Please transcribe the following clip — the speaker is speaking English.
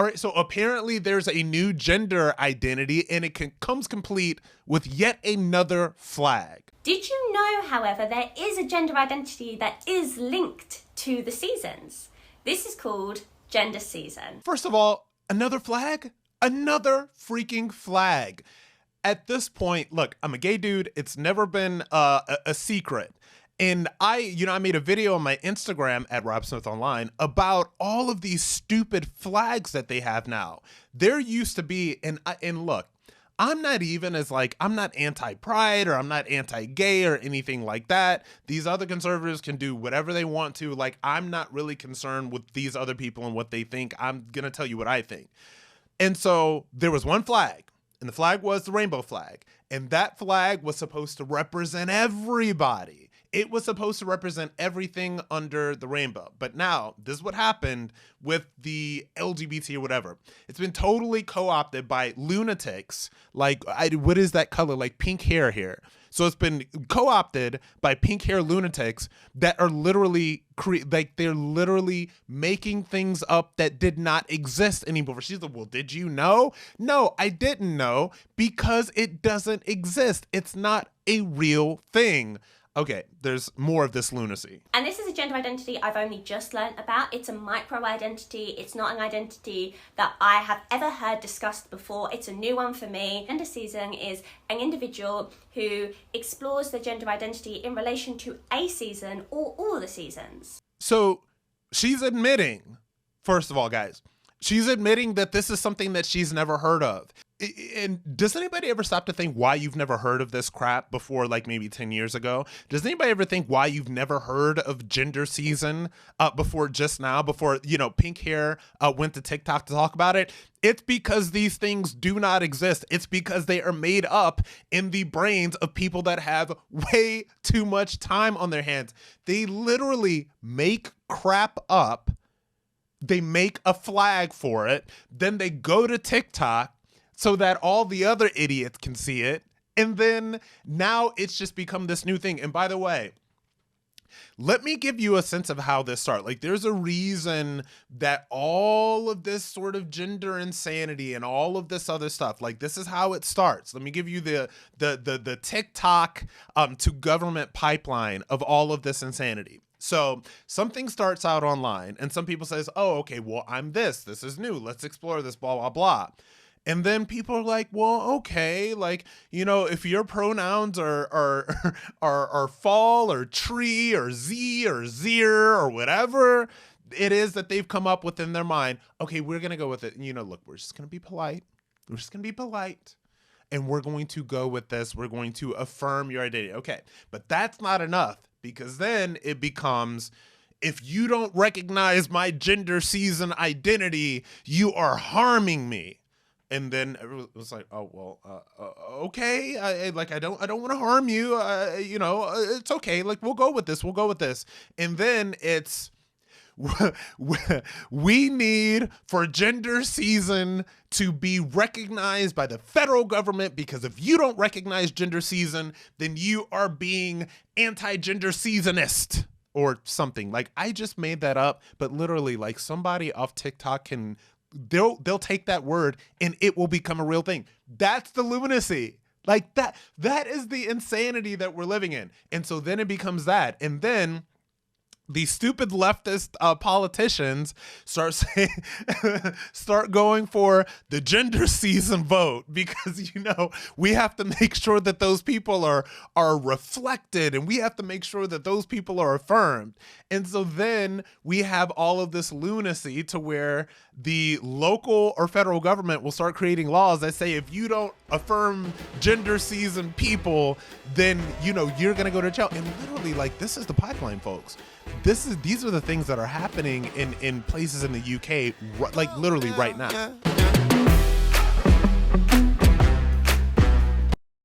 All right, so apparently there's a new gender identity, and it comes complete with yet another flag. Did you know, however, there is a gender identity that is linked to the seasons? This is called gender season. First of all, another flag? Another freaking flag. At this point, look, I'm a gay dude. It's never been a secret. And I made a video on my Instagram at RobSmithOnline about all of these stupid flags that they have now. There used to be, and look, I'm not anti-pride or I'm not anti-gay or anything like that. These other conservatives can do whatever they want to. Like, I'm not really concerned with these other people and what they think. I'm going to tell you what I think. And so there was one flag, and the flag was the rainbow flag. And that flag was supposed to represent everybody. It was supposed to represent everything under the rainbow. But now, this is what happened with the LGBT or whatever. It's been totally co-opted by lunatics. Like, what is that color? Like pink hair here. So it's been co-opted by pink hair lunatics that are literally they're literally making things up that did not exist anymore. She's like, well, did you know? No, I didn't know because it doesn't exist. It's not a real thing. Okay, there's more of this lunacy. And this is a gender identity I've only just learnt about. It's a micro-identity. It's not an identity that I have ever heard discussed before. It's a new one for me. Gender season is an individual who explores their gender identity in relation to a season or all the seasons. So she's admitting, first of all, guys, she's admitting that this is something that she's never heard of. And does anybody ever stop to think why you've never heard of this crap before, like maybe 10 years ago? Does anybody ever think why you've never heard of gender season before just now, before, pink hair went to TikTok to talk about it? It's because these things do not exist. It's because they are made up in the brains of people that have way too much time on their hands. They literally make crap up. They make a flag for it. Then they go to TikTok so that all the other idiots can see it. And then now it's just become this new thing. And by the way, let me give you a sense of how this started. Like, there's a reason that all of this sort of gender insanity and all of this other stuff, like, this is how it starts. Let me give you the TikTok to government pipeline of all of this insanity. So something starts out online and some people says, oh, okay, well, I'm this is new. Let's explore this, blah, blah, blah. And then people are like, well, okay, like, if your pronouns are fall or tree or z or zir or whatever it is that they've come up with in their mind, okay, we're going to go with it. And, look, we're just going to be polite. We're just going to be polite. And we're going to go with this. We're going to affirm your identity. Okay, but that's not enough, because then it becomes, if you don't recognize my gender season identity, you are harming me. And then it was like, oh, well, okay. I don't want to harm you. It's okay. Like, we'll go with this. And then it's, we need for gender season to be recognized by the federal government, because if you don't recognize gender season, then you are being anti-gender seasonist or something. Like, I just made that up, but literally, like, somebody off TikTok they'll take that word and it will become a real thing. That's the lunacy. Like, that is the insanity that we're living in. And so then it becomes that. And then the stupid leftist politicians start going for the gender season vote, because we have to make sure that those people are reflected, and we have to make sure that those people are affirmed. And so then we have all of this lunacy to where the local or federal government will start creating laws that say, if you don't affirm gender season people, then you're gonna go to jail. And literally, like, this is the pipeline, folks. These are the things that are happening in places in the UK, like literally right now.